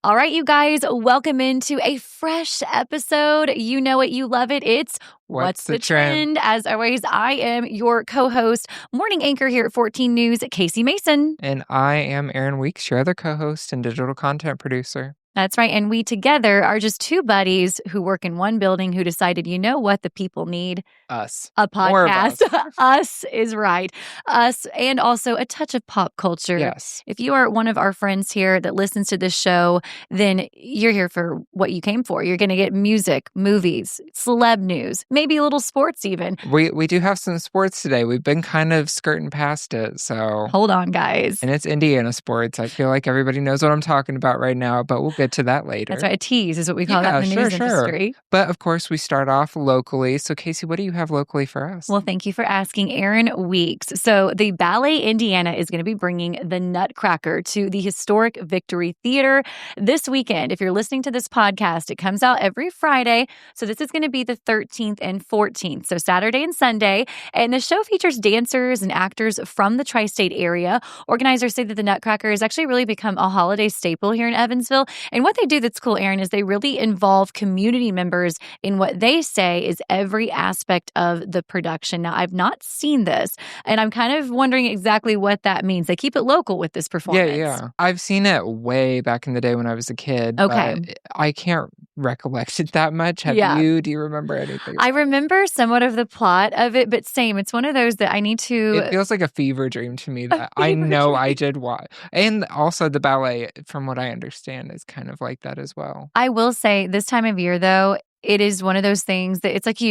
All right, you guys, welcome into a fresh episode. You know it, you love it. It's What's the Trend? As always, I am your co-host, morning anchor here at 14 News, Casie Mason. And I am Aaron Weeks, your other co-host and digital content producer. That's right. And we together are just two buddies who work in one building who decided, you know what the people need? Us. A podcast. More of us. Us is right. Us and also a touch of pop culture. Yes. If you are one of our friends here that listens to this show, then you're here for what you came for. You're going to get music, movies, celeb news, maybe a little sports even. We do have some sports today. We've been kind of skirting past it, so... Hold on, guys. And it's Indiana sports. I feel like everybody knows what I'm talking about right now, but we'll get to that later. That's right. A tease is what we call that in the news industry. But of course, we start off locally. So, Casie, what do you have locally for us? Well, thank you for asking, Aaron Weeks. So, the Ballet Indiana is going to be bringing the Nutcracker to the historic Victory Theater this weekend. If you're listening to this podcast, it comes out every Friday. So, this is going to be the 13th and 14th. So, Saturday and Sunday. And the show features dancers and actors from the tri-state area. Organizers say that the Nutcracker has actually really become a holiday staple here in Evansville. And what they do that's cool, Aaron, is they really involve community members in what they say is every aspect of the production. Now, I've not seen this, and I'm kind of wondering exactly what that means. They keep it local with this performance. Yeah. I've seen it way back in the day when I was a kid. Okay. But I can't recollect it that much. Have you? Do you remember anything? I remember somewhat of the plot of it, but same. It's one of those that I need to... It feels like a fever dream to me that I know I did watch. And also the ballet, from what I understand, is kind of like that as well. I will say this time of year, though, it is one of those things that it's like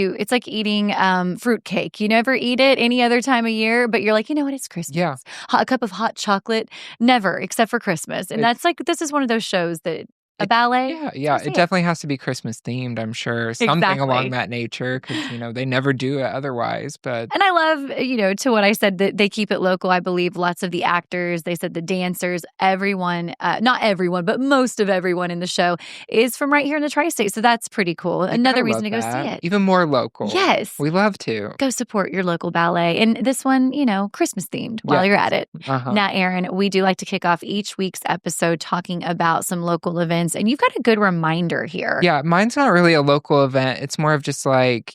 eating fruitcake. You never eat it any other time of year, but you're like, you know what? It's Christmas. Yeah. A cup of hot chocolate, never, except for Christmas. And that's like, this is one of those shows that a ballet. Yeah. It definitely has to be Christmas themed, I'm sure. Something along that nature, because, they never do it otherwise. But And I love, to what I said, that they keep it local. I believe lots of the actors, they said the dancers, everyone, not everyone, but most of everyone in the show is from right here in the tri-state. So that's pretty cool. Another reason to go see it. Even more local. Yes. We love to. Go support your local ballet. And this one, Christmas themed while you're at it. Uh-huh. Now, Aaron, we do like to kick off each week's episode talking about some local events. And you've got a good reminder here. Yeah, mine's not really a local event. It's more of just like,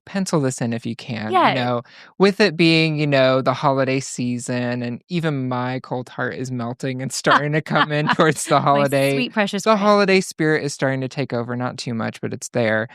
pencil this in if you can. Yeah. With it being, the holiday season, and even my cold heart is melting and starting to come in towards the holiday. My sweet, precious The friend. holiday spirit is starting to take over, not too much, but it's there.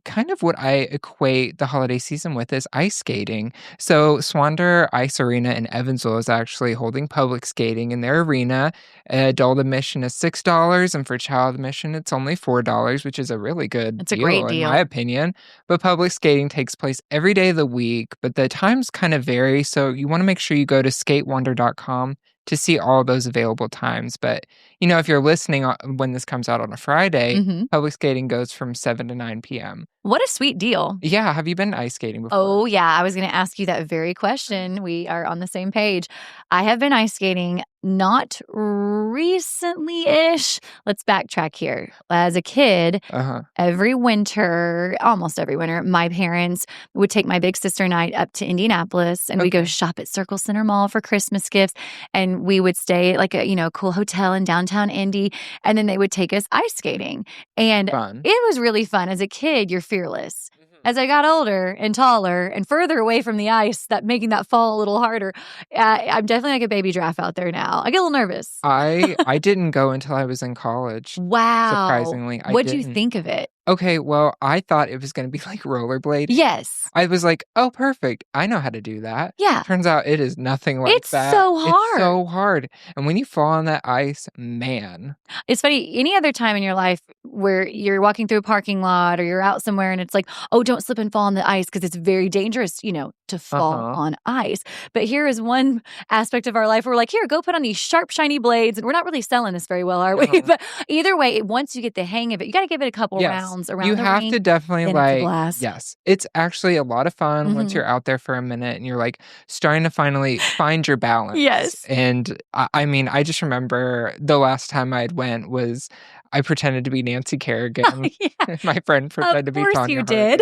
Kind of what I equate the holiday season with is ice skating. So Swander Ice Arena in Evansville is actually holding public skating in their arena. Adult admission is $6, and for child admission, it's only $4, which is a really good It's a great deal, in my opinion. But public skating takes place every day of the week, but the times kind of vary. So you want to make sure you go to skatewonder.com to see all those available times. But, if you're listening when this comes out on a Friday, public skating goes from 7 to 9 p.m. What a sweet deal. Yeah. Have you been ice skating before? Oh, yeah. I was going to ask you that very question. We are on the same page. I have been ice skating, not recently-ish. Let's backtrack here. As a kid, every winter, almost every winter, my parents would take my big sister and I up to Indianapolis, and we'd go shop at Circle Center Mall for Christmas gifts. And we would stay at like a cool hotel in downtown Indy, and then they would take us ice skating. And it was really fun. As a kid, you're fearless. As I got older and taller and further away from the ice, that making that fall a little harder, I'm definitely like a baby giraffe out there now. I get a little nervous. I didn't go until I was in college. Wow. Surprisingly. What'd you think of it? Okay, well, I thought it was going to be like rollerblade. Yes. I was like, oh, perfect. I know how to do that. Yeah. Turns out it is nothing like that. It's so hard. It's so hard. And when you fall on that ice, man. It's funny. Any other time in your life where you're walking through a parking lot or you're out somewhere and it's like, oh, don't slip and fall on the ice because it's very dangerous, to fall on ice. But here is one aspect of our life where we're like, here, go put on these sharp, shiny blades. And we're not really selling this very well, are we? But either way, once you get the hang of it, you got to give it a couple rounds around you the have ring, to dedefinitely yes, it's actually a lot of fun once you're out there for a minute and you're like starting to finally find your balance. Yes. And I just remember the last time I went was I pretended to be Nancy Kerrigan. Yeah. My friend pretended to be Tanya Of course you did.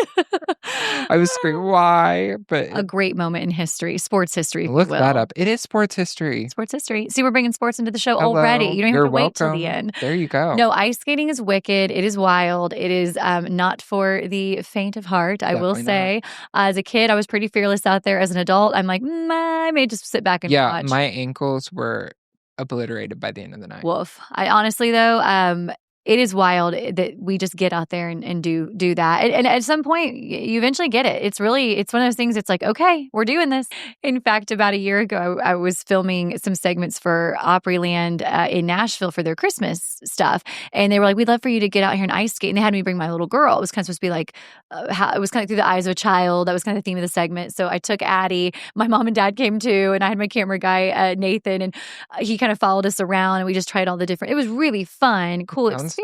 I was screaming, why? But A great moment in history, sports history, if you look that will. up. It is sports history. Sports history. See, we're bringing sports into the show already. Hello. You don't even You're have to wait till the welcome. end. There you go. No, ice skating is wicked. It is wild. It is not for the faint of heart, I will Definitely say. As a kid, I was pretty fearless out there. As an adult, I'm like, I may just sit back and Yeah, watch. my ankles were obliterated by the end of the night. Woof. I honestly though, it is wild that we just get out there and do that. And at some point, you eventually get it. It's one of those things. It's like, okay, we're doing this. In fact, about a year ago, I was filming some segments for Opryland in Nashville for their Christmas stuff, and they were like, "We'd love for you to get out here and ice skate." And they had me bring my little girl. It was kind of supposed to be like, it was kind of through the eyes of a child. That was kind of the theme of the segment. So I took Addie. My mom and dad came too, and I had my camera guy Nathan, and he kind of followed us around, and we just tried all the different. It was really fun, cool experience.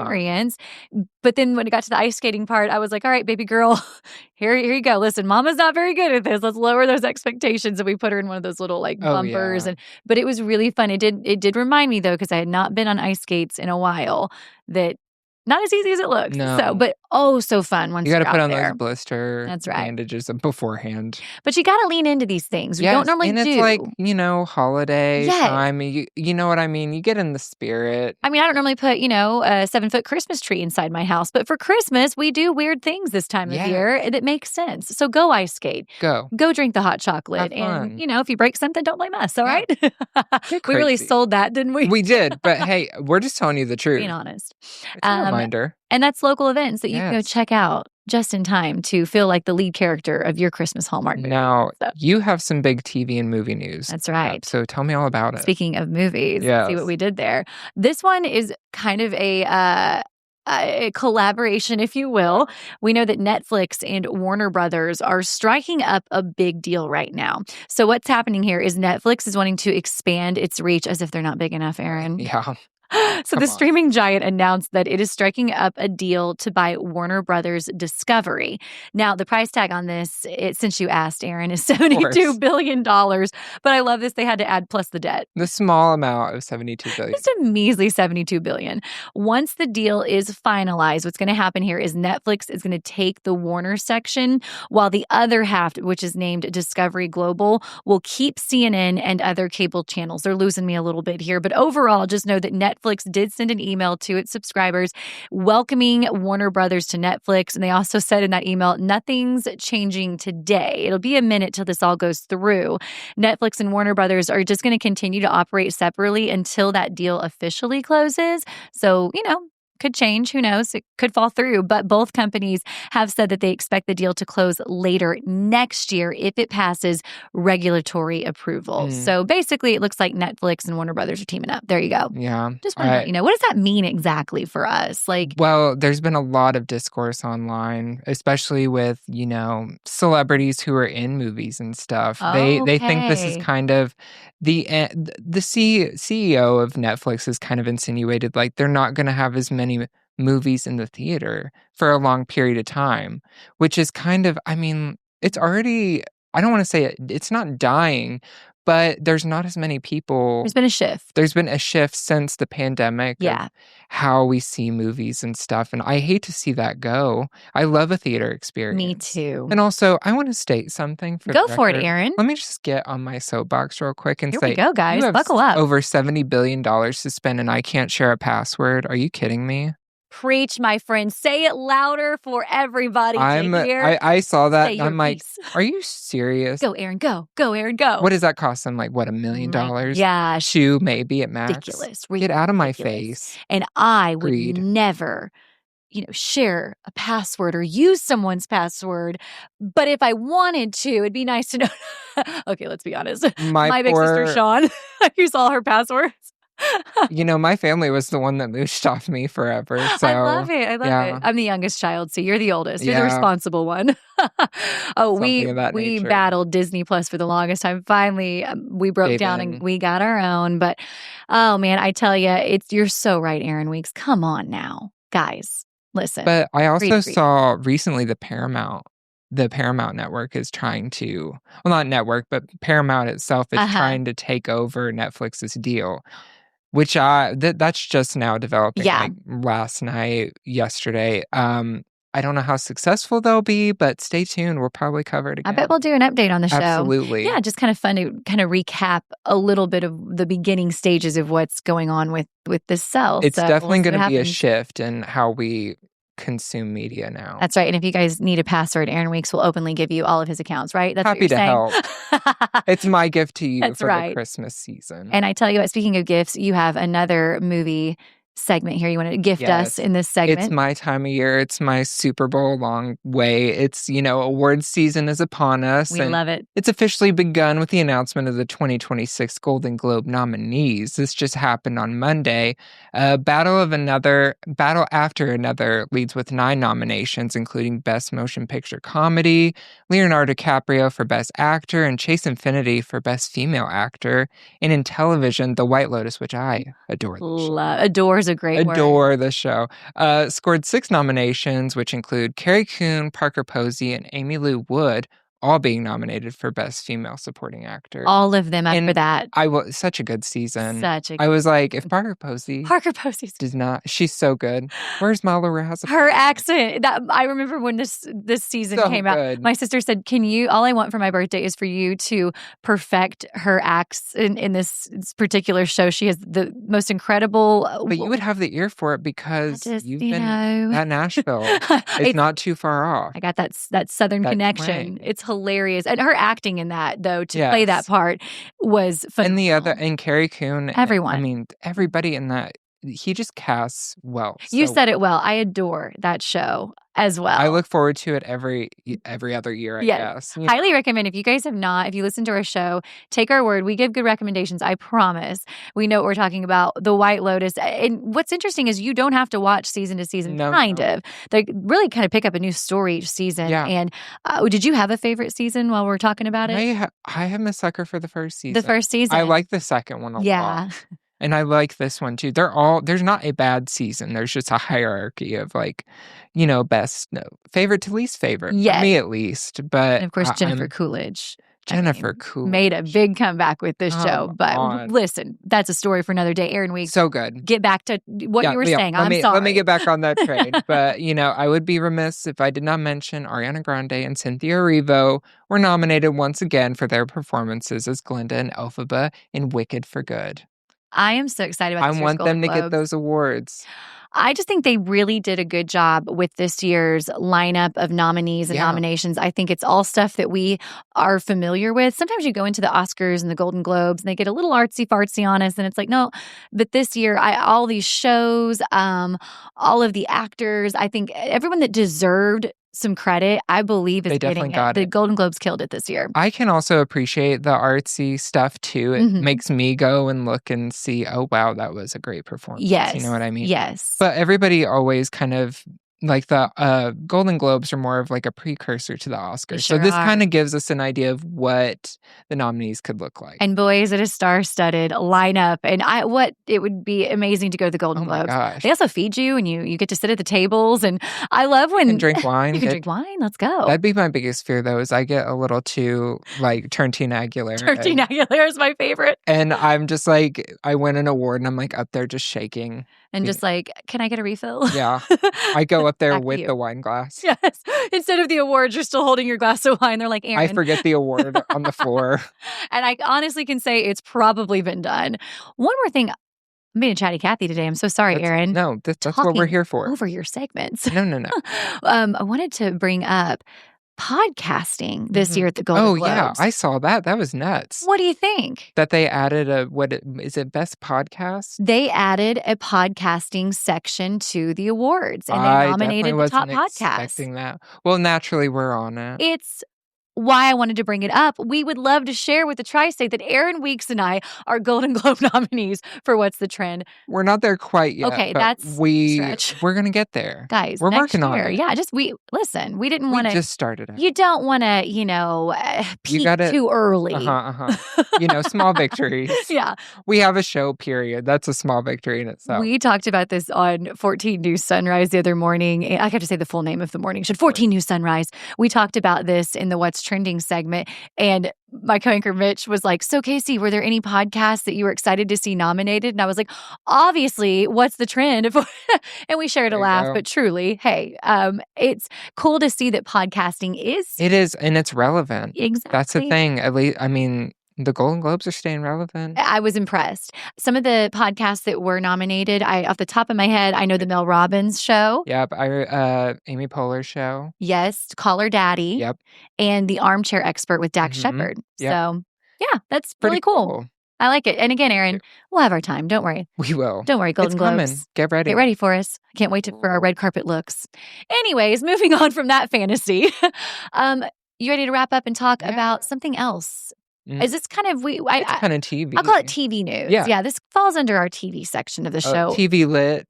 But then when it got to the ice skating part, I was like, all right, baby girl, here you go. Listen, mama's not very good at this. Let's lower those expectations. And we put her in one of those little like bumpers. But it was really fun. It did remind me though, because I had not been on ice skates in a while, that not as easy as it looks. No. So, but so fun once you got to put on there. those blister bandages beforehand. But you got to lean into these things. We don't normally do. And it's like, holiday time. You know what I mean? You get in the spirit. I mean, I don't normally put, a 7-foot Christmas tree inside my house. But for Christmas, we do weird things this time of year. And it makes sense. So go ice skate. Go drink the hot chocolate. And, if you break something, don't blame us. All right? We really sold that, didn't we? We did. But hey, we're just telling you the truth. Being honest. It's a reminder. And that's local events that you can go check out just in time to feel like the lead character of your Christmas Hallmark movie. Now, you have some big TV and movie news. That's right. So tell me all about it. Speaking of movies, see what we did there. This one is kind of a collaboration, if you will. We know that Netflix and Warner Brothers are striking up a big deal right now. So what's happening here is Netflix is wanting to expand its reach, as if they're not big enough, Aaron. Yeah. So the streaming giant announced that it is striking up a deal to buy Warner Brothers Discovery. Now, the price tag on this, since you asked, Aaron, is $72 billion. But I love this. They had to add plus the debt. The small amount of $72 billion. Just a measly $72 billion. Once the deal is finalized, what's going to happen here is Netflix is going to take the Warner section, while the other half, which is named Discovery Global, will keep CNN and other cable channels. They're losing me a little bit here. But overall, just know that Netflix did send an email to its subscribers welcoming Warner Brothers to Netflix. And they also said in that email, nothing's changing today. It'll be a minute till this all goes through. Netflix and Warner Brothers are just going to continue to operate separately until that deal officially closes. So, could change. Who knows? It could fall through. But both companies have said that they expect the deal to close later next year if it passes regulatory approval. So basically, it looks like Netflix and Warner Brothers are teaming up. There you go. Yeah. Just want to let you know. What does that mean exactly for us? Well, there's been a lot of discourse online, especially with, celebrities who are in movies and stuff. They think this is kind of the CEO of Netflix has kind of insinuated like they're not going to have as many movies in the theater for a long period of time, which is kind of, it's already, I don't want to say it's not dying, but there's not as many people. There's been a shift. There's been a shift since the pandemic of how we see movies and stuff. And I hate to see that go. I love a theater experience. Me too. And also, I want to state something for Go for it, Aaron. Let me just get on my soapbox real quick and Here say, we go, guys. You have Buckle up. Over $70 billion to spend and I can't share a password. Are you kidding me? Preach, my friend. Say it louder for everybody to hear. I saw that and I'm like, are you serious? Go, Aaron, go. Go, Aaron, go. What does that cost them? Like, what, $1 million? Yeah. Shoe, maybe at max. Ridiculous. Get out of my face. And I would never, share a password or use someone's password. But if I wanted to, it'd be nice to know. Okay, let's be honest. My big sister, Sean, I use all her passwords. My family was the one that mooshed off me forever. So I love it. I love it. I'm the youngest child, so you're the oldest. You're the responsible one. We battled Disney Plus for the longest time. Finally, we broke down and we got our own. But oh man, I tell you, you're so right, Aaron Weeks. Come on now, guys, listen. But I also saw recently the Paramount network is trying to, well, not network, but Paramount itself is trying to take over Netflix's deal. Which that's just now developing like last night, yesterday. I don't know how successful they'll be, but stay tuned. We'll probably cover it I again. bet we'll do an update on the show. Absolutely. Yeah, just kind of fun to kind of recap a little bit of the beginning stages of what's going on with this cell. It's So definitely we'll see going what to be a happens. shift in how we consume media now. That's right. And if you guys need a password, Aaron Weeks will openly give you all of his accounts, right? That's Happy what you're to saying. help. It's my gift to you That's for right. the Christmas season. And I tell you what, speaking of gifts, you have another movie segment here. You want to gift us Yes. in this segment? It's my time of year. It's my Super Bowl long way. It's, awards season is upon us. We and love it. It's officially begun with the announcement of the 2026 Golden Globe nominees. This just happened on Monday. Battle after another leads with 9 nominations, including Best Motion Picture Comedy, Leonardo DiCaprio for Best Actor, and Chase Infinity for Best Female Actor. And in television, The White Lotus, which I adore. Adore is a great word. Adore the show. Scored 6 nominations, which include Carrie Coon, Parker Posey, and Amy Lou Wood, all being nominated for Best Female Supporting Actor. All of them up for that. Such a good season. I was like, if Parker Posey's she's so good. Where's Mala Raza? Her accent. I remember when this season came out. My sister said, all I want for my birthday is for you to perfect her acts in this particular show. She has the most incredible. But you would have the ear for it because you've been at Nashville. It's not too far off. I got that Southern connection. It's hilarious. And her acting in that, though, to play that part was phenomenal. And Carrie Coon. Everyone. I mean, everybody in that, he just casts well. You said it well. I adore that show as well. I look forward to it every other year, I guess. Highly recommend. If you guys have not, if you listen to our show, take our word. We give good recommendations. I promise. We know what we're talking about. The White Lotus. And what's interesting is you don't have to watch season to season, kind of. They really kind of pick up a new story each season. Yeah. And did you have a favorite season while we're talking about it? I am a sucker for the first season. The first season. I like the second one a lot. And I like this one too. There's not a bad season. There's just a hierarchy of best, favorite to least favorite. Yes. For me at least. But and of course, Jennifer Coolidge. Coolidge made a big comeback with this show. But listen, that's a story for another day. Aaron Weeks. So good. Get back to what you were saying. I'm sorry. Let me get back on that train. But, I would be remiss if I did not mention Ariana Grande and Cynthia Erivo were nominated once again for their performances as Glinda and Elphaba in Wicked for Good. I am so excited about this year's Golden Globes. Get those awards. I just think they really did a good job with this year's lineup of nominees and nominations. I think it's all stuff that we are familiar with. Sometimes you go into the Oscars and the Golden Globes and they get a little artsy-fartsy on us, and it's like, no. But this year, all these shows, all of the actors, I think everyone that deserved some credit, I believe, is getting it. The Golden Globes killed it this year. I can also appreciate the artsy stuff too. It makes me go and look and see, oh wow, that was a great performance. Yes. You know what I mean? Yes. But everybody always kind of like the Golden Globes are more of like a precursor to the Oscars. Sure so this kind of gives us an idea of what the nominees could look like. And boy, is it a star-studded lineup. And it would be amazing to go to the Golden Globes. Gosh. They also feed you and you get to sit at the tables. And I love when... And drink wine. You can drink wine. Let's go. That'd be my biggest fear, though, is I get a little too, Tarantino Aguilera. Tarantino Aguilera is my favorite. And I'm just like, I win an award and I'm like up there just shaking. And just like, can I get a refill? Yeah. I go up there with the wine glass. Yes. Instead of the awards, you're still holding your glass of wine. They're like, Aaron. I forget the award on the floor. And I honestly can say it's probably been done. One more thing. I'm being a chatty Cathy today. I'm so sorry, Aaron. No, that's what we're here for. Over your segments. No. I wanted to bring up podcasting this year at the Golden Globes. Oh, yeah. I saw that. That was nuts. What do you think? That they added is it Best Podcast? They added a podcasting section to the awards, and they nominated the top podcast. Expecting that. Well, naturally, we're on it. It's why I wanted to bring it up. We would love to share with the Tri-State that Aaron Weeks and I are Golden Globe nominees for What's the Trend. We're not there quite yet. Okay, that's stretch. We're gonna get there, guys. We're working on it. Yeah, listen. We didn't want to. Just started it. You don't want to, peak too early. Small victories. Yeah, we have a show. Period. That's a small victory in itself. We talked about this on 14 News Sunrise the other morning. I have to say the full name of the morning show. 14 News Sunrise. We talked about this in the What's trending segment. And my co-anchor Mitch was like, so Casie, were there any podcasts that you were excited to see nominated? And I was like, obviously, what's the trend? And we shared a There you laugh, go. but truly, hey, it's cool to see that podcasting is It is, and it's relevant. That's the exactly. thing. At least, I mean, the Golden Globes are staying relevant. I was impressed. Some of the podcasts that were nominated, off the top of my head, I know the Mel Robbins show. Yep, Amy Poehler's show. Yes, Call Her Daddy. Yep. And The Armchair Expert with Dax Mhm. Shepard. Yep. So, yeah, that's Pretty really cool. cool. I like it. And again, Aaron, Yeah. we'll have our time. Don't worry. We will. Don't worry, Golden It's coming. Globes. Get ready. Get ready for us. I can't wait for our red carpet looks. Anyways, moving on from that fantasy. You ready to wrap up and talk about something else? Is this kind of it's kind of TV. I'll call it TV news. Yeah. This falls under our TV section of the show. TV lit.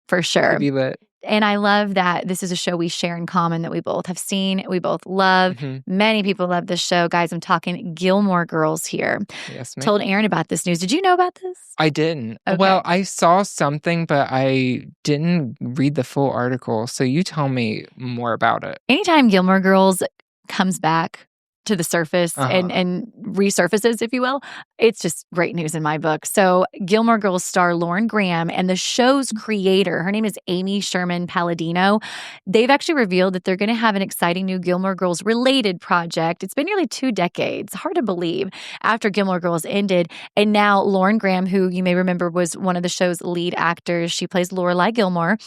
For sure. TV lit. And I love that this is a show we share in common that we both have seen, we both love. Many people love this show. Guys, I'm talking Gilmore Girls here. Yes, ma'am. Told Aaron about this news. Did you know about this? I didn't. Okay. Well, I saw something, but I didn't read the full article. So you tell me more about it. Anytime Gilmore Girls comes back to the surface and resurfaces, if you will, it's just great news in my book. So Gilmore Girls star Lauren Graham and the show's creator, her name is Amy Sherman Palladino. They've actually revealed that they're going to have an exciting new Gilmore Girls related project. It's been nearly 2 decades, hard to believe, after Gilmore Girls ended. And now Lauren Graham, who you may remember was one of the show's lead actors, she plays Lorelai Gilmore,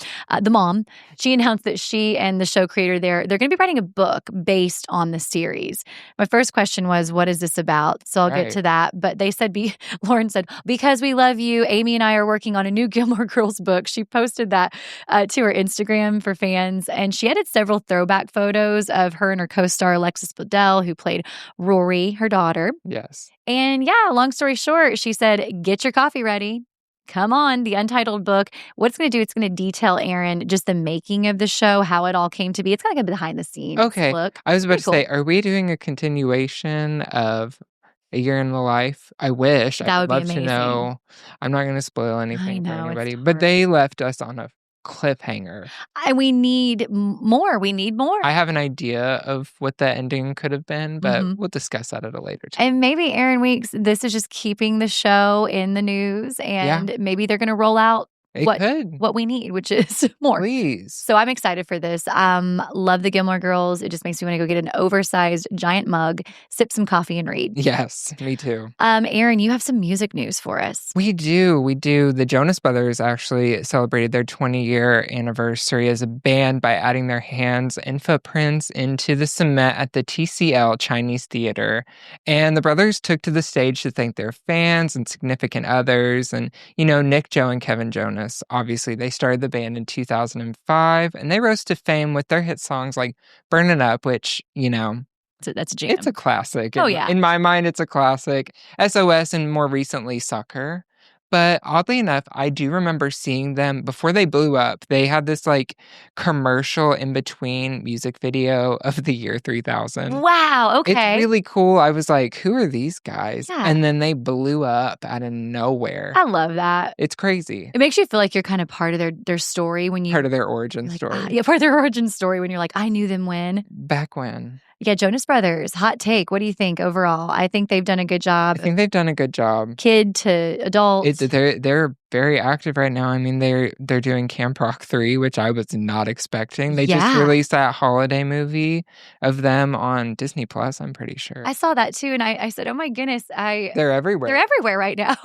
the mom. She announced that she and the show creator they're going to be writing a book based on the series. My first question was, what is this about? So I'll get to that. But they said, Lauren said, because we love you, Amy and I are working on a new Gilmore Girls book. She posted that to her Instagram for fans. And she added several throwback photos of her and her co-star Alexis Bledel, who played Rory, her daughter. Yes. And long story short, she said, get your coffee ready. Come on, the untitled book. What it's going to do, it's going to detail, Aaron, just the making of the show, how it all came to be. It's kind of like a behind the scenes look. I was about Pretty to say, are we doing a continuation of A Year in the Life? I wish. That I'd would be love amazing. to know. I'm not going to spoil anything for know, it's anybody, but they left us on a cliffhanger. And we need more. We need more. I have an idea of what the ending could have been, but we'll discuss that at a later time. And maybe Aaron Weeks, this is just keeping the show in the news, and maybe they're going to roll out what we need, which is more. Please. So I'm excited for this. Love the Gilmore Girls. It just makes me want to go get an oversized giant mug, sip some coffee, and read. Yes, me too. Aaron, you have some music news for us. We do. The Jonas Brothers actually celebrated their 20-year anniversary as a band by adding their hands and footprints into the cement at the TCL Chinese Theater. And the brothers took to the stage to thank their fans and significant others. And, Nick, Joe, and Kevin Jonas. Obviously, they started the band in 2005, and they rose to fame with their hit songs like Burn It Up, which, that's a jam. It's a classic. Oh, yeah. In my mind, it's a classic. SOS, and more recently, Sucker. But oddly enough, I do remember seeing them before they blew up. They had this commercial in between music video of the year 3000. Wow. Okay. It's really cool. I was like, who are these guys? Yeah. And then they blew up out of nowhere. I love that. It's crazy. It makes you feel like you're kind of part of their story when you part of their origin story. Part of their origin story when you're like, I knew them when. Back when. Yeah, Jonas Brothers, hot take. What do you think overall? I think they've done a good job. I think they've done a good job. Kid to adult. They're very active right now. I mean, they're doing Camp Rock 3, which I was not expecting. They just released that holiday movie of them on Disney Plus, I'm pretty sure. I saw that too, and I said, oh my goodness. They're everywhere. They're everywhere right now.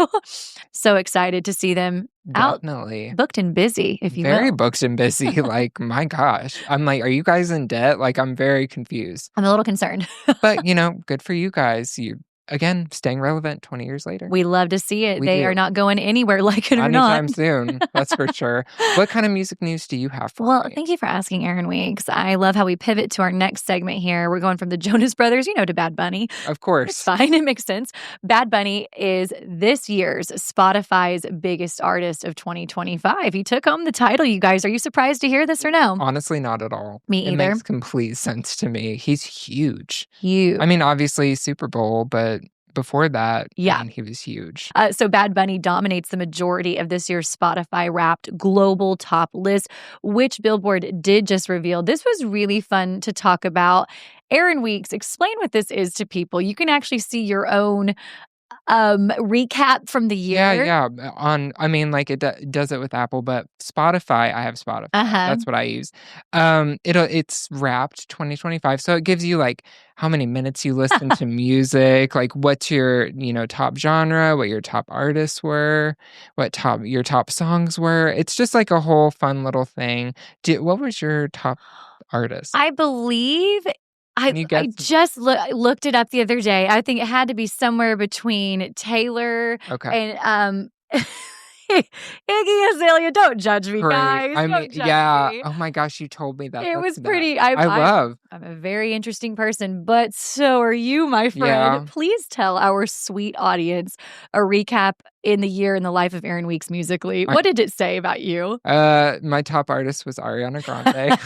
So excited to see them Definitely. out, booked and busy, if you will. Very booked and busy. My gosh. I'm like, are you guys in debt? I'm very confused. I'm a little concerned. But, good for you guys. You, again, staying relevant 20 years later. We love to see it. They are not going anywhere, like it or not. Anytime soon, that's for sure. What kind of music news do you have for me? Thank you for asking, Aaron Weeks. I love how we pivot to our next segment here. We're going from the Jonas Brothers, to Bad Bunny. Of course. It's fine. It makes sense. Bad Bunny is this year's Spotify's biggest artist of 2025. He took home the title, you guys. Are you surprised to hear this or no? Honestly, not at all. Me either. It makes complete sense to me. He's huge. Huge. I mean, obviously, Super Bowl, but before that, yeah, he was huge. So Bad Bunny dominates the majority of this year's Spotify Wrapped global top list, which Billboard did just reveal. This was really fun to talk about. Aaron Weeks, explain what this is to people. You can actually see your own recap from the year. Yeah. Like it does it with Apple, but Spotify, I have Spotify. Uh-huh. That's what I use. It's wrapped 2025, so it gives you like how many minutes you listen to music, like what's your, top genre, what your top artists were, your top songs were. It's just like a whole fun little thing. What was your top artist? I believe Can you I guess? just looked it up the other day. I think it had to be somewhere between Taylor Okay. and Iggy Azalea. Don't judge me, Great. guys. I mean, Don't judge yeah. me. Oh my gosh, you told me that. It That's was that. pretty. I love. I'm a very interesting person, but so are you, my friend. Yeah. Please tell our sweet audience a recap in the year in the life of Aaron Weeks musically. What did it say about you? My top artist was Ariana Grande.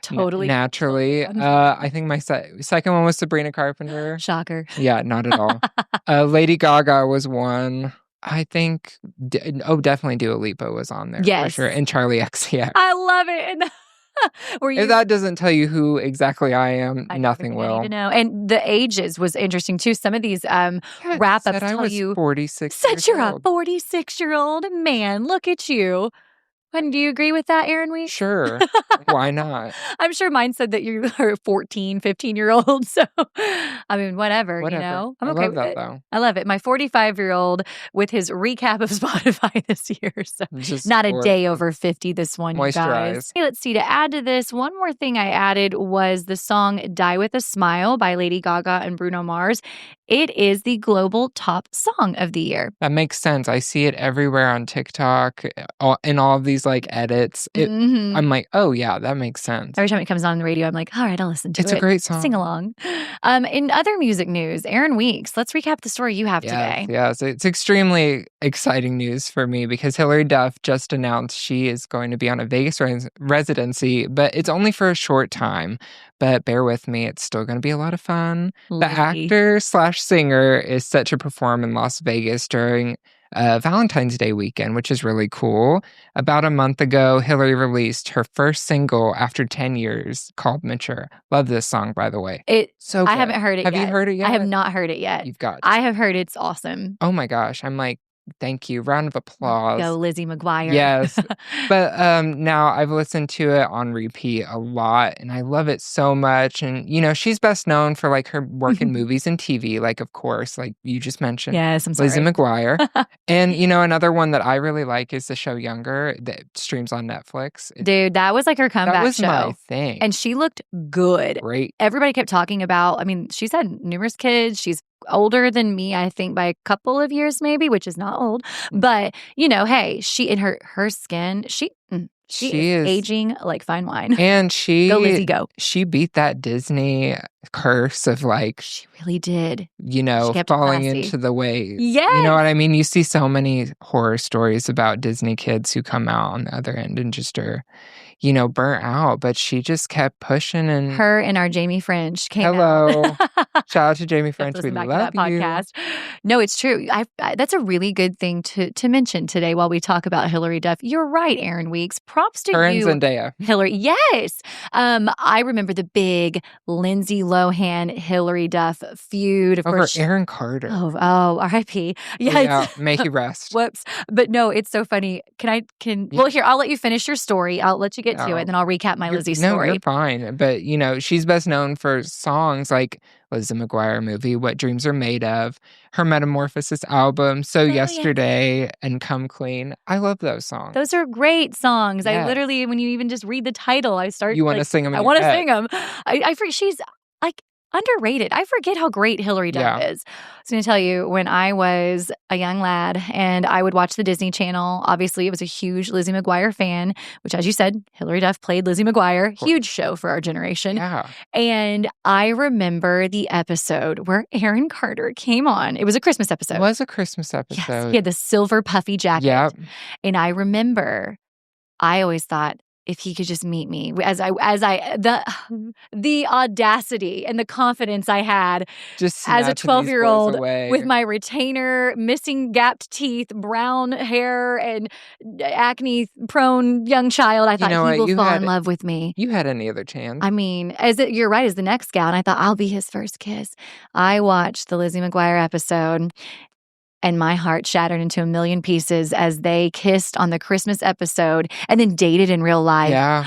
Totally. Naturally. Totally. I think my second one was Sabrina Carpenter. Shocker. Yeah, not at all. Lady Gaga was one. I think definitely Dua Lipa was on there for sure, Yes. and Charlie XCX. I love it. And If that doesn't tell you who exactly I am, nothing everything I will. need to know. And the ages was interesting too. Some of these wrap ups I tell was you 46 said years you're a old. 46-year-old man. Look at you. And do you agree with that, Aaron Weeks? Sure. Why not? I'm sure mine said that you are 14, 15-year-old. So, I mean, whatever. Whatever. I'm I okay love with that it. though. I love it. My 45-year-old with his recap of Spotify this year. So, Just not a day over 50, this one, you guys. moisturize. Hey, let's see. To add to this, one more thing I added was the song Die With a Smile by Lady Gaga and Bruno Mars. It is the global top song of the year. That makes sense. I see it everywhere on TikTok, in all of these like edits. I'm like, oh yeah, that makes sense. Every time it comes on the radio, I'm like, all right, I'll listen to it. It's a great song. Sing along. In other music news, Aaron Weeks, let's recap the story you have today. Yes, it's extremely exciting news for me because Hilary Duff just announced she is going to be on a Vegas residency, but it's only for a short time. But bear with me, it's still going to be a lot of fun. The actor/singer is set to perform in Las Vegas during Valentine's Day weekend, which is really cool. About a month ago, Hilary released her first single after 10 years called Mature. Love this song, by the way. So good. I haven't heard it yet. Have you heard it yet? I have not heard it yet. You've got to. I have heard it's awesome. Oh my gosh. I'm like, thank you. Round of applause. Go, Lizzie McGuire. Yes. But now I've listened to it on repeat a lot and I love it so much. And, she's best known for like her work in movies and TV, like, of course, like you just mentioned. Yes, I'm sorry. Lizzie McGuire. And, another one that I really like is the show Younger that streams on Netflix. Dude, that was like her comeback show. That was my thing. And she looked good. Great. Everybody kept talking about, she's had numerous kids. She's older than me, I think, by a couple of years maybe, which is not old. But, hey, she in her skin, she is aging like fine wine. And go Lizzie, go. She beat that Disney curse of like she really did. Falling into the ways. Yeah. You know what I mean? You see so many horror stories about Disney kids who come out on the other end and just are burnt out, but she just kept pushing. And her and our Jamie French came Hello. out. Shout out to Jamie French. We love that you. Podcast. No, it's true. That's a really good thing to mention today while we talk about Hilary Duff. You're right, Aaron Weeks. Props to her you. And Zendaya. Hilary. Yes. I remember the big Lindsay Lohan, Hilary Duff feud. Of Over course, Aaron Carter. Oh, R.I.P. Yeah, may he rest. Whoops. But no, it's so funny. Well, here, I'll let you finish your story. I'll let you get to it, and then I'll recap my Lizzie story. No, you're fine. But, she's best known for songs like Lizzie McGuire movie, What Dreams Are Made Of, her Metamorphosis album, Yesterday, and Come Clean. I love those songs. Those are great songs. Yes. I literally, when you even just read the title, I start. You want to sing them? I want to sing them. She's like underrated. I forget how great Hilary Duff is. I was going to tell you, when I was a young lad and I would watch the Disney Channel, obviously I was a huge Lizzie McGuire fan, which, as you said, Hilary Duff played Lizzie McGuire. Huge show for our generation. Yeah. And I remember the episode where Aaron Carter came on. It was a Christmas episode. It was a Christmas episode. Yes, he had the silver puffy jacket. Yep. And I remember, I always thought, if he could just meet me, the audacity and the confidence I had Just as a snatching these boys 12-year-old away. with my retainer, missing gapped teeth, brown hair, and acne-prone young child. I thought know he what? will fall in love with me. You had any other chance. I mean, you're right, as the next gal, and I thought I'll be his first kiss. I watched the Lizzie McGuire episode, and my heart shattered into a million pieces as they kissed on the Christmas episode and then dated in real life. Yeah.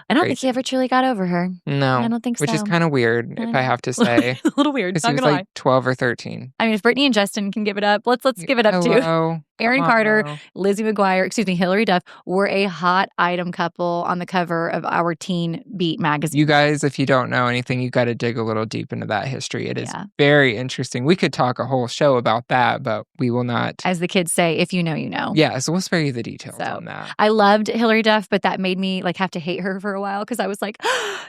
I don't think he ever truly got over her. No. I don't think so. Which is kind of weird, if I have to say. A little weird, Because not he was gonna like lie. 12 or 13. I mean, if Brittany and Justin can give it up, let's give it up too. Aaron Carter, Lizzie McGuire, Hilary Duff were a hot item couple on the cover of our Teen Beat magazine. You guys, if you don't know anything, you got to dig a little deep into that history. It is very interesting. We could talk a whole show about that, but we will not. As the kids say, if you know, you know. Yeah, so we'll spare you the details on that. I loved Hilary Duff, but that made me have to hate her for a while because I was like,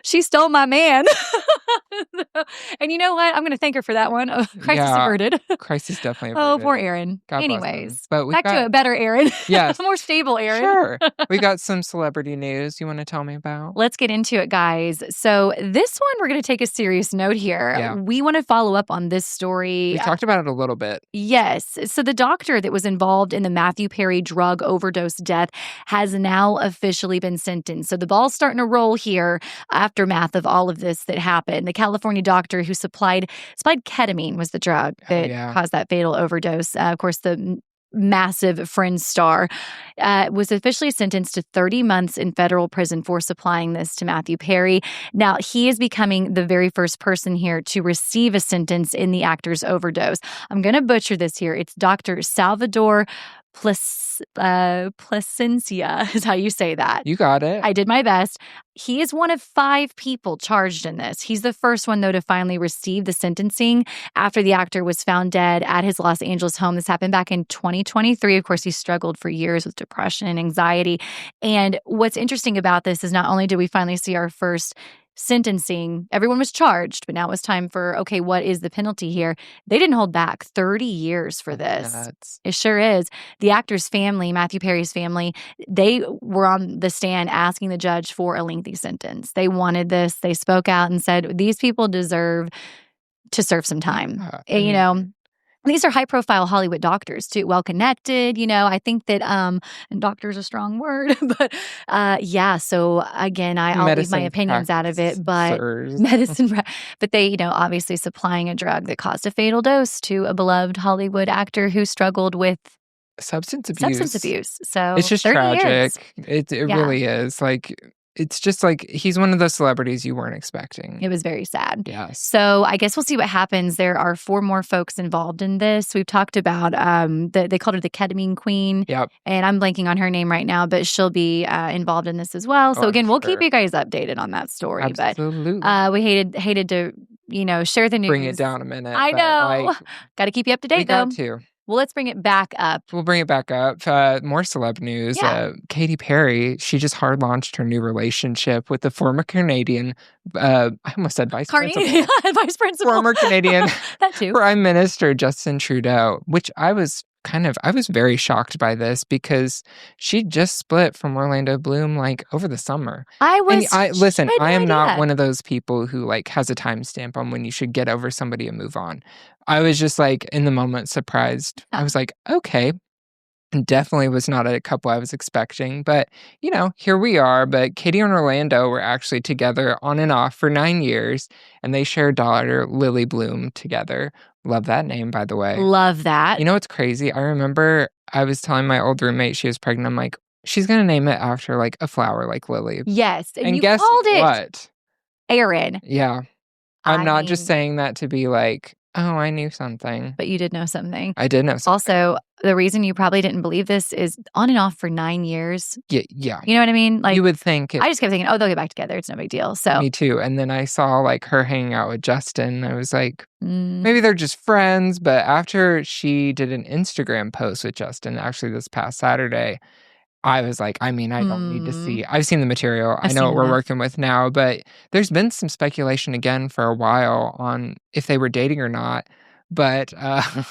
she stole my man. And you know what? I'm going to thank her for that one. Crisis averted. Crisis definitely averted. Oh, poor Aaron. God Anyways, but back to a better Aaron. Yes. A more stable Aaron. Sure. We got some celebrity news you want to tell me about? Let's get into it, guys. So this one, we're going to take a serious note here. Yeah. We want to follow up on this story. We talked about it a little bit. Yes. So the doctor that was involved in the Matthew Perry drug overdose death has now officially been sentenced. So the ball's starting to roll here, aftermath of all of this that happened. The California doctor who supplied ketamine was the drug that caused that fatal overdose. Of course, the massive Friends star was officially sentenced to 30 months in federal prison for supplying this to Matthew Perry. Now, he is becoming the very first person here to receive a sentence in the actor's overdose. I'm going to butcher this here. It's Dr. Salvador Plasencia is how you say that. You got it. I did my best. He is one of 5 people charged in this. He's the first one, though, to finally receive the sentencing after the actor was found dead at his Los Angeles home. This happened back in 2023. Of course, he struggled for years with depression and anxiety. And what's interesting about this is not only did we finally see our first sentencing, everyone was charged, but now it was time for, okay, what is the penalty here? They didn't hold back 30 years for this. Nuts. It sure is. The actor's family, Matthew Perry's family, they were on the stand asking the judge for a lengthy sentence. They wanted this. They spoke out and said, these people deserve to serve some time. You know, these are high-profile Hollywood doctors, too, well-connected. You know, I think that, and doctor's a strong word, but so again, I'll leave my opinions out of it, but but they, obviously supplying a drug that caused a fatal dose to a beloved Hollywood actor who struggled with substance abuse. So it's just 30 tragic. years. It really is. It's just he's one of those celebrities you weren't expecting. It was very sad. Yes. So I guess we'll see what happens. There are 4 more folks involved in this. We've talked about they called her the ketamine queen. Yep. And I'm blanking on her name right now, but she'll be involved in this as well. So again, we'll keep you guys updated on that story. Absolutely. But we hated to share the news. Bring it down a minute. I know. Got to keep you up to date though. We got to. Well, let's bring it back up. We'll bring it back up. More celeb news. Yeah. Katy Perry, she just hard launched her new relationship with the former Canadian, I almost said vice principal. Vice principal. Former Canadian that too. Prime Minister Justin Trudeau, which I was very shocked by this because she just split from Orlando Bloom over the summer. I am not one of those people who has a timestamp on when you should get over somebody and move on. I was just in the moment surprised. I was like, okay. Definitely was not a couple I was expecting, but here we are. But Katie and Orlando were actually together on and off for 9 years, and they share a daughter, Lily Bloom, together. Love that name, by the way. Love that. You know what's crazy? I remember I was telling my old roommate she was pregnant. I'm like, she's gonna name it after a flower like Lily. Yes, and you guess called it what? Aaron. Yeah, I'm not just saying that to be oh, I knew something. But you did know something. I did know something. Also, the reason you probably didn't believe this is on and off for 9 years. Yeah. You know what I mean? You would think I just kept thinking, oh, they'll get back together. It's no big deal. So me too. And then I saw her hanging out with Justin. I was like, maybe they're just friends. But after she did an Instagram post with Justin, actually this past Saturday, I was like, I don't need to see. I've seen the material. I know what we're working with now, but there's been some speculation again for a while on if they were dating or not. but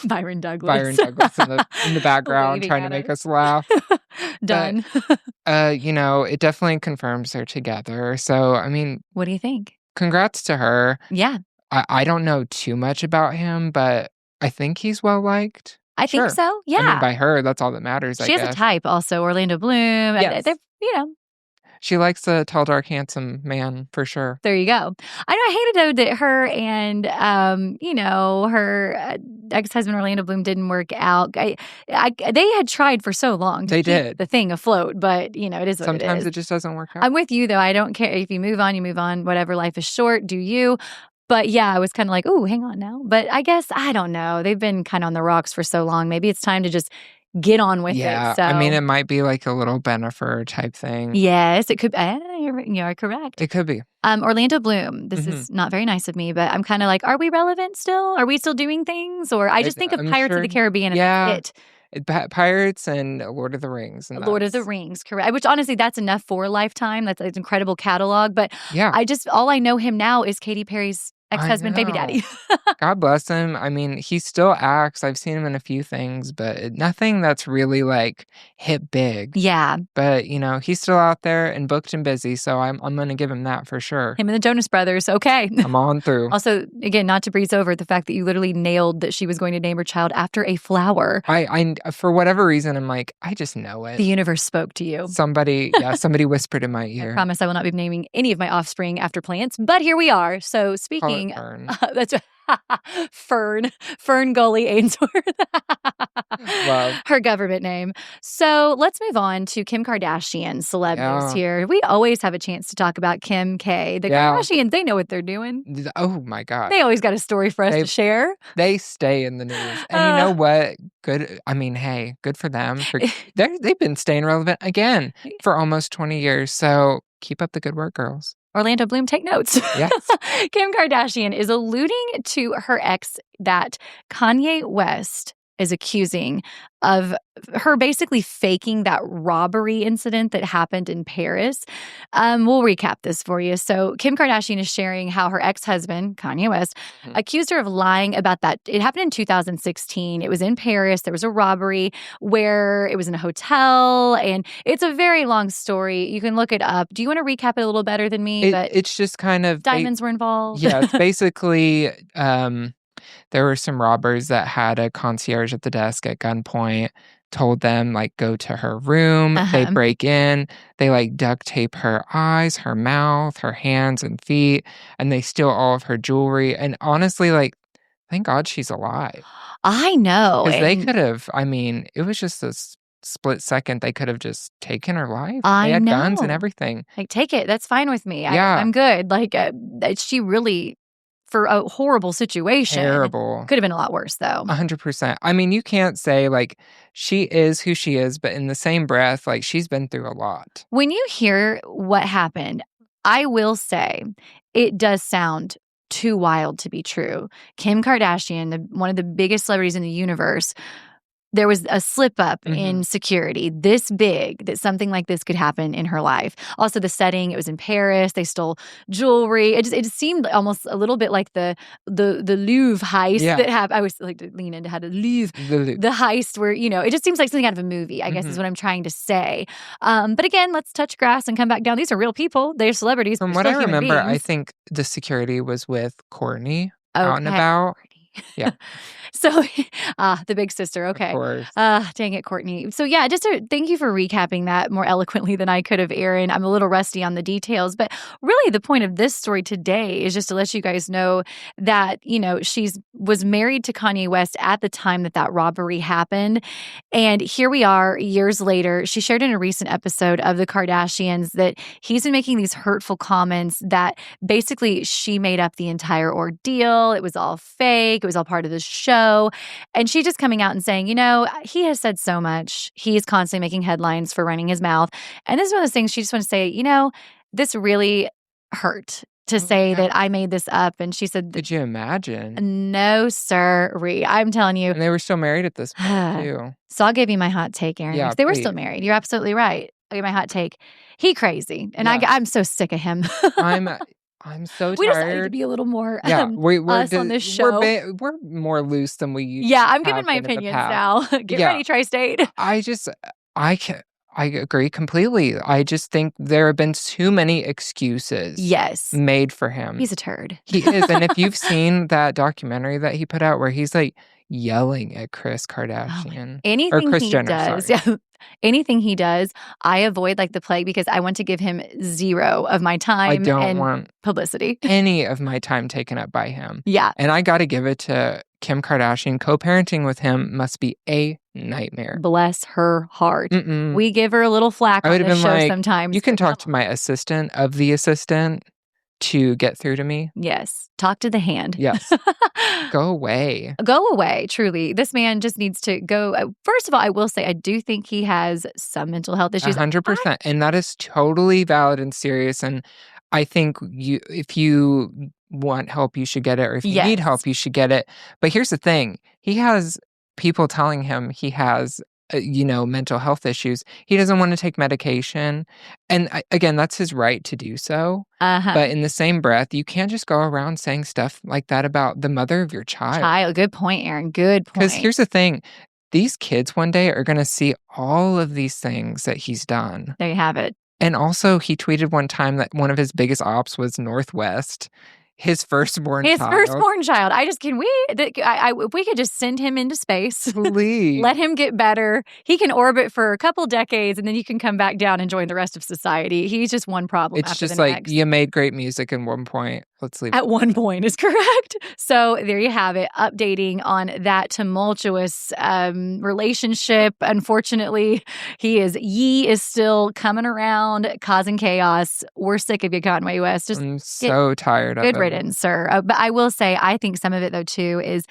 Byron Douglas. Byron Douglas in the background Waving trying to at make us. us laugh. But, Done. it definitely confirms they're together. So, I mean, What do you think? congrats to her. Yeah, I don't know too much about him, but I think he's well liked. I think Sure. so. I mean, Yeah. by her, that's all that matters, I She has a guess. type also, Orlando Bloom. They're, Yes. you know, She likes a tall, dark, handsome man for sure. there you go. I hated though that her and her ex-husband Orlando Bloom didn't work out. They had tried for so long to They keep did. the thing afloat, but it is what it Sometimes is. it just doesn't work out. I'm with you though. I don't care if you move on, you move on. Whatever, life is short. Do you? But yeah, I was kind of like, oh, hang on now. But I guess I don't know. They've been kind of on the rocks for so long. Maybe it's time to just get on with it. Yeah, So I mean, it might be like a little Bennifer type thing. yes, it could. You're correct. It could be. Orlando Bloom. This Mhm. is not very nice of me, but I'm kind of like, are we relevant still? Are we still doing things? Or I just think of I'm Pirates of sure the Caribbean and yeah, that's it. Pirates and Lord of the Rings, and Lord of the that's Rings, correct. Which honestly, that's enough for a lifetime. That's an incredible catalog. But yeah, all I know him now is Katy Perry's I ex-husband, baby know. daddy. God bless him. I mean, he still acts. I've seen him in a few things, but nothing that's really, like, hit big. Yeah. But, he's still out there and booked and busy, so I'm gonna give him that for sure. Him and the Jonas Brothers. Okay. I'm on through. Also, again, not to breeze over the fact that you literally nailed that she was going to name her child after a flower. I for whatever reason, I'm like, I just know it. The universe spoke to you. Somebody whispered in my ear. I promise I will not be naming any of my offspring after plants, but here we are. So speaking, Fern. that's Fern Gully Ainsworth, Love. her government name. So let's move on to Kim Kardashian celeb news Yeah. here. We always have a chance to talk about Kim K. The Yeah. Kardashians, they know what they're doing. Oh my god. They always got a story for us to share. They stay in the news. And you know what? Good. I mean, hey, good for them. They've been staying relevant again for almost 20 years. So keep up the good work, girls. Orlando Bloom, take notes. Yes. Kim Kardashian is alluding to her ex that Kanye West is accusing of her basically faking that robbery incident that happened in Paris. We'll recap this for you. So Kim Kardashian is sharing how her ex-husband, Kanye West, accused her of lying about that. It happened in 2016. It was in Paris. There was a robbery where it was in a hotel, and it's a very long story. You can look it up. Do you want to recap it a little better than me? It's just kind of diamonds were involved. Yeah, it's basically there were some robbers that had a concierge at the desk at gunpoint, told them, like, go to her room. They break in, they, like, duct tape her eyes, her mouth, her hands and feet, and they steal all of her jewelry. And honestly, like, thank God she's alive. I know. Because they could have, I mean, it was just a split second. They could have just taken her life. I They had know. guns and everything. Like, take it. That's fine with me. Yeah. I'm good. Like, she really, for a horrible situation. Terrible. Could have been a lot worse, though. 100%. I mean, you can't say, like, she is who she is, but in the same breath, like, she's been through a lot. When you hear what happened, I will say it does sound too wild to be true. Kim Kardashian, one of the biggest celebrities in the universe, there was a slip up in security this big that something like this could happen in her life. Also, the setting, it was in Paris. They stole jewelry. It just seemed almost a little bit like the Louvre heist that happened. I always like to lean into how to the heist where, it just seems like something out of a movie, I guess is what I'm trying to say. But again, let's touch grass and come back down. These are real people. They're celebrities. From what I remember, I think the security was with Courtney out and about. Yeah. So, the big sister. Okay. Of course. Dang it, Courtney. So, yeah, thank you for recapping that more eloquently than I could have, Aaron. I'm a little rusty on the details, but really the point of this story today is just to let you guys know that, she was married to Kanye West at the time that robbery happened. And here we are years later. She shared in a recent episode of The Kardashians that he's been making these hurtful comments that basically she made up the entire ordeal. It was all fake. It was all part of the show. And she's just coming out and saying, he has said so much. He's constantly making headlines for running his mouth. And this is one of those things she just wants to say, this really hurt to say that I made this up. And she said, Could you imagine? No, sir. I'm telling you. And they were still married at this point, too. So I'll give you my hot take, Aaron. Yeah, they were still married. You're absolutely right. I'll give you my hot take. He crazy. And I'm so sick of him. I'm so We decided to tired. be a little more, Yeah, us on this show. we're more loose than we Yeah, I'm giving have my been in the opinions past. now. Get Yeah, ready, Tri-State. I just I can I agree completely. I just think there have been too many excuses Yes. made for him. He's a turd. He is, and if you've seen that documentary that he put out where he's, like, yelling at Kris Oh my Kardashian or anything Kris he Jenner, does, sorry. yeah, anything he does, I avoid like the plague because I want to give him 0 of my I time don't and want publicity. any of my time taken up by him, Yeah, and I gotta give it to Kim Kardashian. Co-parenting with him must be a nightmare. bless her heart. Mm-mm. We give her a little flack I on would've this been show like, "You sometimes, can but come talk to on. my assistant of the assistant to get through to me." Yes, talk to the hand. Yes. Go away. Go away, truly. This man just needs to go first of all, I will say I do think he has some mental health issues. 100%, and that is totally valid and serious, and I think if you want help, you should get it, or if you need Yes. help, you should get it, but here's the thing, he has people telling him he has, mental health issues. He doesn't wanna take medication, and again, that's his right to do so, Uh-huh. but in the same breath, you can't just go around saying stuff like that about the mother of your child. Good point, Aaron, good Because point. here's the thing, these kids one day are gonna see all of these things that he's done. There you have it. And also, he tweeted one time that one of his biggest ops was Northwest, his firstborn His child. firstborn child. Can we if we could just send him into space, Please. let him get better. He can orbit for a couple decades, and then you can come back down and join the rest of society. He's just one problem It's after just the like, next. you made great music at one point. Let's leave it At one point is correct. So there you have it, updating on that tumultuous relationship. Unfortunately, Ye is still coming around, causing chaos. We're sick of you, Kanye West. Just I'm so tired of good it. riddance, sir. But I will say, I think some of it though too is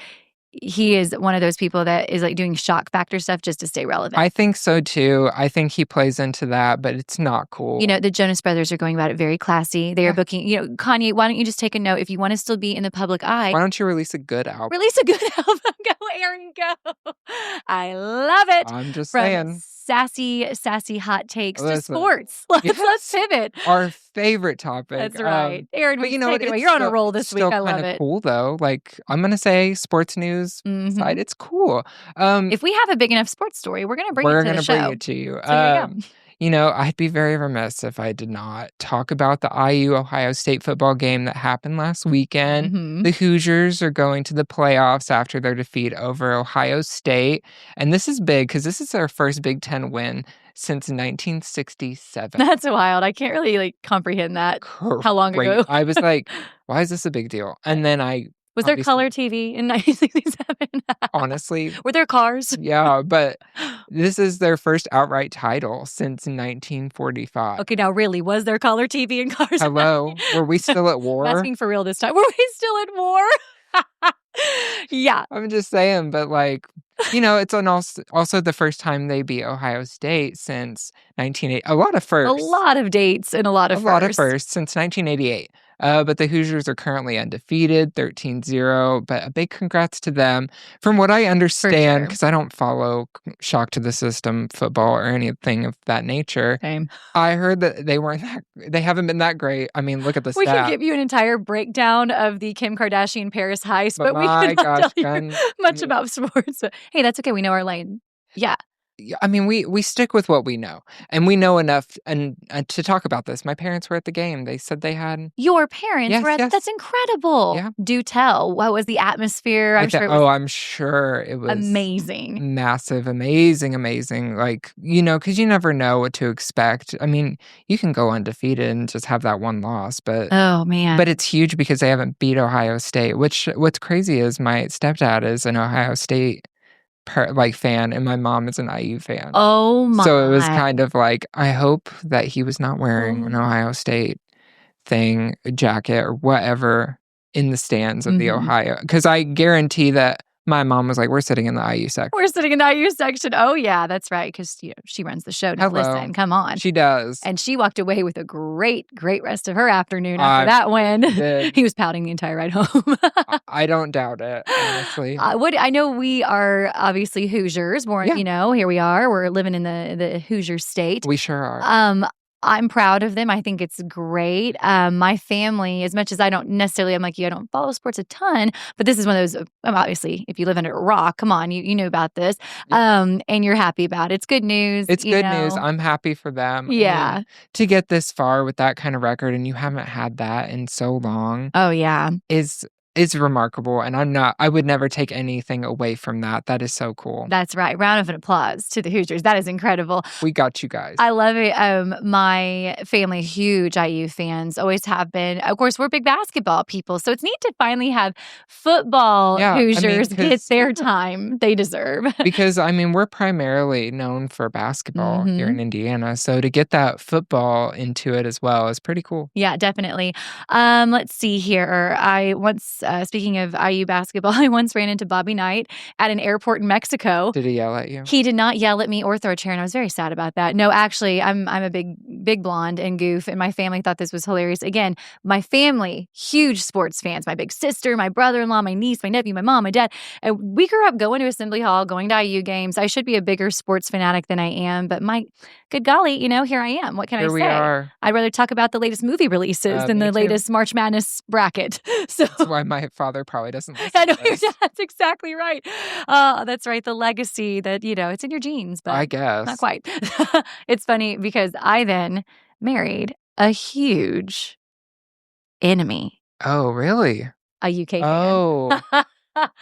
he is one of those people that is like doing shock factor stuff just to stay relevant. I think so too. I think he plays into that, but it's not cool. The Jonas Brothers are going about it very classy. They are booking, Kanye, why don't you just take a note? If you want to still be in the public eye, Why don't you release a good album? release a good album. Go, Aaron, go. I love it. I'm just From saying. sassy hot takes to Listen, sports. Let's yes, pivot. our favorite topic. That's right. Aaron, But we you know take what? it away. It's You're on a still roll it's this week. still I love kinda it. cool though. Like, I'm gonna say sports news Mhm. side, it's cool. If we have a big enough sports story, we're going to bring it We're to the gonna show. bring it to you. So here you go. I'd be very remiss if I did not talk about the IU Ohio State football game that happened last weekend. Mhm. The Hoosiers are going to the playoffs after their defeat over Ohio State, and this is big because this is their first Big Ten win since 1967. That's wild. I can't really comprehend that. How long Great. ago? I was like, "Why is this a big deal?" And then I Was there obviously color TV in 1967? honestly, Were there cars? yeah, but this is their first outright title since 1945. Okay, now really, was there color TV and cars? Hello, were we still at I'm war? asking for real this time. Were we still at war? Yeah. I'm just saying, but it's also the first time they beat Ohio State since 1980. A lot of A firsts. lot of dates and a lot of A lot of firsts. firsts since 1988. But the Hoosiers are currently undefeated, 13-0, but a big congrats to them. From what I understand, sure. because I don't follow shock to the system football or anything of that nature, Same. I heard that they haven't been that great. I mean, look at the We could stats. give you an entire breakdown of the Kim Kardashian Paris heist, but we my could not gosh, tell you Gun, much about sports. But hey, that's okay. We know our lane. Yeah. Yeah, I mean, we stick with what we know, and we know enough and to talk about this. My parents were at the game. They said they had Your parents Yes, were at yes. that's incredible. Yeah. Do tell. What was the atmosphere? I'm sure it was I'm sure it was amazing. massive, amazing, amazing. Because you never know what to expect. I mean, you can go undefeated and just have that one loss, but Oh man. it's huge because they haven't beat Ohio State. What's crazy is my stepdad is an Ohio State fan, and my mom is an IU fan. Oh my. So it was kind of like, I hope that he was not wearing an Ohio State jacket or whatever in the stands of the Mhm. Ohio. Because I guarantee that my mom was like, we're sitting in the IU section. We're sitting in the IU section. Oh yeah, that's right. Because she runs the show. Now Hello. listen, come on. She does. And she walked away with a great rest of her afternoon after that win. did. He was pouting the entire ride home. I don't doubt it, honestly. I know we are obviously Hoosiers. Born, Yeah. here we are. We're living in the Hoosier state. We sure are. I'm proud of them. I think it's great. My family, as much as I don't necessarily, I'm like, I don't follow sports a ton, but this is one of those, obviously, if you live under a rock, come on, you know about this, Yeah. and you're happy about it. It's good news, It's good news. I'm happy for them. I mean, Yeah. to get this far with that kind of record and you haven't had that in so long Oh, yeah. is remarkable, and I would never take anything away from that. That is so cool. That's right. Round of applause to the Hoosiers. That is incredible. We got you guys. I love it. My family, huge IU fans, always have been. Of course, we're big basketball people, so it's neat to finally have football Yeah, I mean, Hoosiers get 'cause their time they deserve. because, I mean, we're primarily known for basketball here in Mhm. Indiana, so to get that football into it as well is pretty cool. Yeah, definitely. Let's see here. I once, speaking of IU basketball, I once ran into Bobby Knight at an airport in Mexico. Did he yell at you? He did not yell at me or throw a chair, and I was very sad about that. No, actually, I'm a big blonde and goof, and my family thought this was hilarious. Again, my family, huge sports fans. My big sister, my brother-in-law, my niece, my nephew, my mom, my dad. And we grew up going to Assembly Hall, going to IU games. I should be a bigger sports fanatic than I am, but my good golly, here I am. What can I Here say? we are. I'd rather talk about the latest movie releases than Me the too. latest March Madness bracket. So That's why my father probably doesn't listen I know to this. that's exactly right. That's right. The legacy that, it's in your genes, but I guess. not quite. It's funny because I then married a huge enemy, Oh, really? a UK Oh. fan.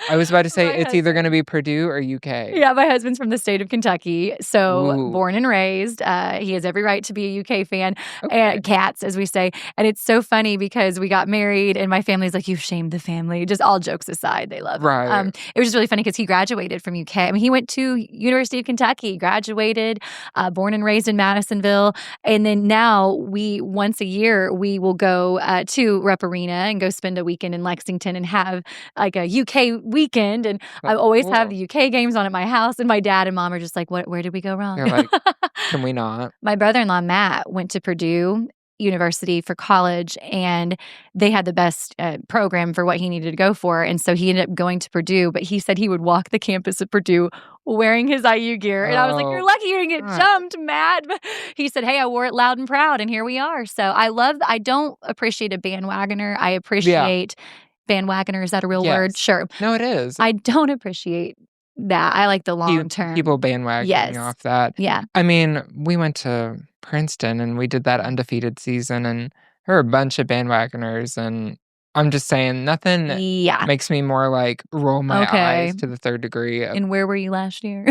I was about to say My it's either husband. gonna be Purdue or UK. Yeah, my husband's from the state of Kentucky, so Ooh. born and raised. He has every right to be a UK fan, Okay. and cats, as we say. And it's so funny because we got married, and my family's like, "You've shamed the family." Just all jokes aside, they love him. Right. It was just really funny because he graduated from UK. I mean, he went to University of Kentucky, graduated, born and raised in Madisonville, and then now once a year we will go to Rep Arena and go spend a weekend in Lexington and have like a UK weekend, and I That's always have cool. the UK games on at my house, and my dad and mom are just like, where did we go wrong?" You're like, can we not? My brother-in-law, Matt, went to Purdue University for college, and they had the best program for what he needed to go for, and so he ended up going to Purdue, but he said he would walk the campus of Purdue wearing his IU gear, and I was like, "You're Oh, lucky you didn't get God. jumped, Matt." But he said, "Hey, I wore it loud and proud, and here we are." So I don't appreciate a bandwagoner. I Yeah. appreciate bandwagoner, is that a real word? Yes. Sure. No, it is. I don't appreciate that. I like the long term. People bandwagoning Yes. off that. Yeah. I mean, we went to Princeton and we did that undefeated season, and there were a bunch of bandwagoners, and I'm just saying nothing Yeah. makes me more like roll my Okay. eyes to the third degree of And where were you last year?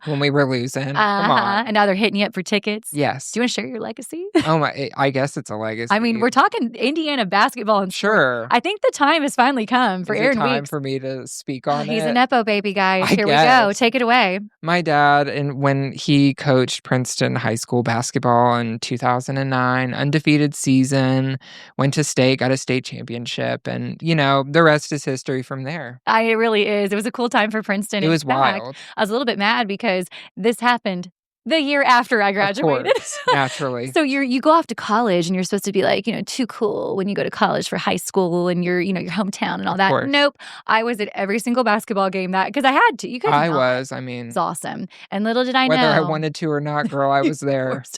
when we were losing. Come Uh-huh. on. And now they're hitting you up for tickets. Yes. Do you wanna share your legacy? Oh my, I guess it's a legacy. I mean, we're talking Indiana basketball and sports. Sure. I think the time has finally come for Is it Aaron time Weeks. for me to speak on He's it? a nepo baby, guys. I Here we go. guess. Take it away. My dad, and when he coached Princeton high school basketball in 2009, undefeated season, went to state, got a state championship, and the rest is history from there. It really is. It was a cool time for Princeton. It In was fact, wild. I was a little bit mad because this happened the year after I Of graduated. course, naturally. So you go off to college and you're supposed to be like, too cool when you go to college for high school and your hometown and all Of that. course. Nope. I was at every single basketball game because I had to. You could I not. was, I mean, It's awesome. And little did I whether I know. wanted to or not, girl, I was Of there. course.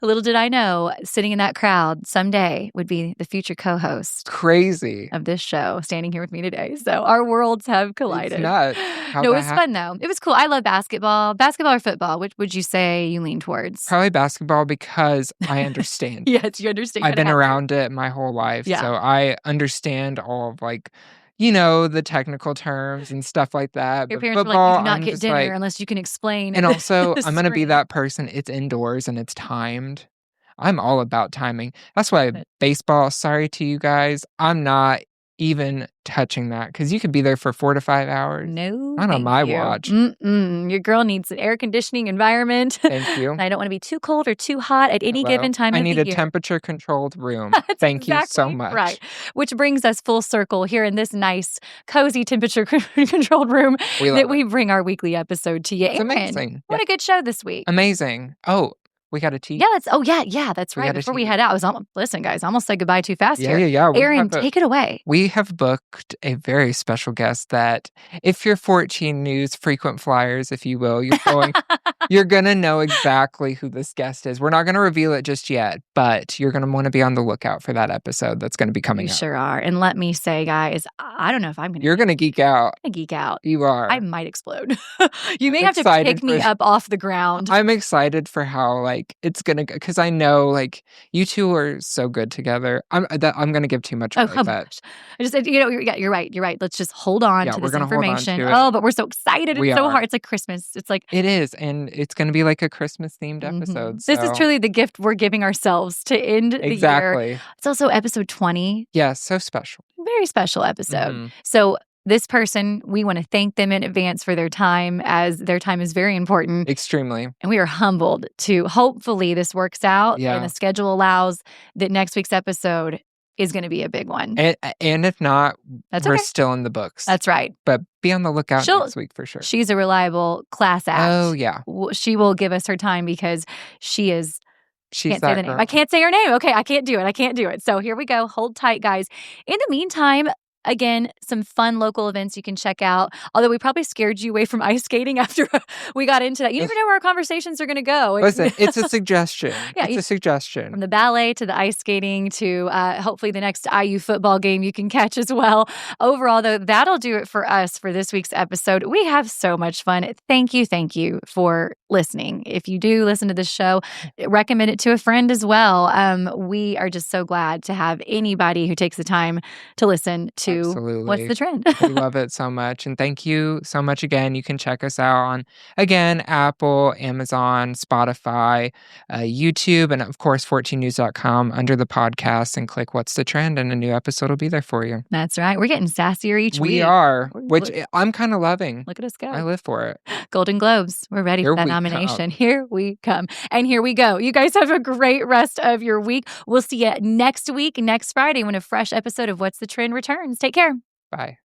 Little did I know, sitting in that crowd someday would be the future co-host Crazy. of this show, standing here with me today. So our worlds have collided. It's nuts how No, it that was fun though. It was cool. I love basketball. Basketball or football? Which would you say you lean towards? Probably basketball because I understand. Yes, you understand. I've been Have to. around it my whole life, Yeah. so I understand all of the technical terms and stuff like that. Your But parents were like, football, "You do not I'm get just dinner like, unless you can explain." and also the I'm gonna be screen." that person. It's indoors and it's timed. I'm all about timing. That's why But- baseball. Sorry to you guys, I'm not even touching that because you could be there for 4 to 5 hours. No, Not on thank my you. watch. Your girl needs an air conditioning environment. Thank you. And I don't want to be too cold or too hot at any Hello. given time I of need the a year. temperature controlled room. That's Thank you so exactly much. right. Which brings us full circle here in this nice, cozy temperature controlled room We love that it. we bring our weekly episode to you. It's Aaron, amazing. what Yeah. a good show this week. Amazing. Oh, We got to tease. Yeah, that's right. Before we head out, I was listen, guys, I almost said goodbye too fast here. Yeah. Aaron, take it away. We have booked a very special guest that, if you're 14 News frequent flyers, if you will, you're gonna know exactly who this guest is. We're not gonna reveal it just yet, but you're gonna want to be on the lookout for that episode that's gonna be coming You out. sure are. And let me say, guys, I don't know if I'm gonna. You're gonna geek out. I'm gonna geek out. You are. I might explode. You may have to pick me up off the ground. I'm excited for how it's gonna go, because I know you two are so good together. I'm gonna give too much away. Oh gosh. I just said, you're right. You're right. Let's just hold on to this information. Oh, but we're so excited. It's so hard. It's like Christmas. It's like it is, and it's gonna be like a Christmas themed episode. So. This is truly the gift we're giving ourselves to end the year. It's also episode 20. Yeah, so special. Very special episode. So this person, we want to thank them in advance for their time, as their time is very important. Extremely. And we are humbled to hopefully this works out and the schedule allows that next week's episode is going to be a big one. And if not, we're still in the books. That's right. But be on the lookout next week for sure. She's a reliable class act. Oh, yeah. She will give us her time because she is... She's can't say the name. I can't say her name. Okay, I can't do it. So here we go. Hold tight, guys. In the meantime, again, some fun local events you can check out. Although we probably scared you away from ice skating after we got into that. You never know where our conversations are going to go. Listen, it's a suggestion. It's a suggestion. From the ballet to the ice skating to hopefully the next IU football game you can catch as well. Overall, though, that'll do it for us for this week's episode. We have so much fun. Thank you for listening. If you do listen to this show, recommend it to a friend as well. We are just so glad to have anybody who takes the time to listen to What's the Trend. We love it so much. And thank you so much again. You can check us out on, again, Apple, Amazon, Spotify, YouTube, and of course, 14news.com under the podcast, and click What's the Trend, and a new episode will be there for you. That's right. We're getting sassier each week. We are, which I'm kind of loving. Look at us go. I live for it. Golden Globes. We're ready for that nomination. Here we come. And here we go. You guys have a great rest of your week. We'll see you next week, next Friday, when a fresh episode of What's the Trend returns. Take care. Bye.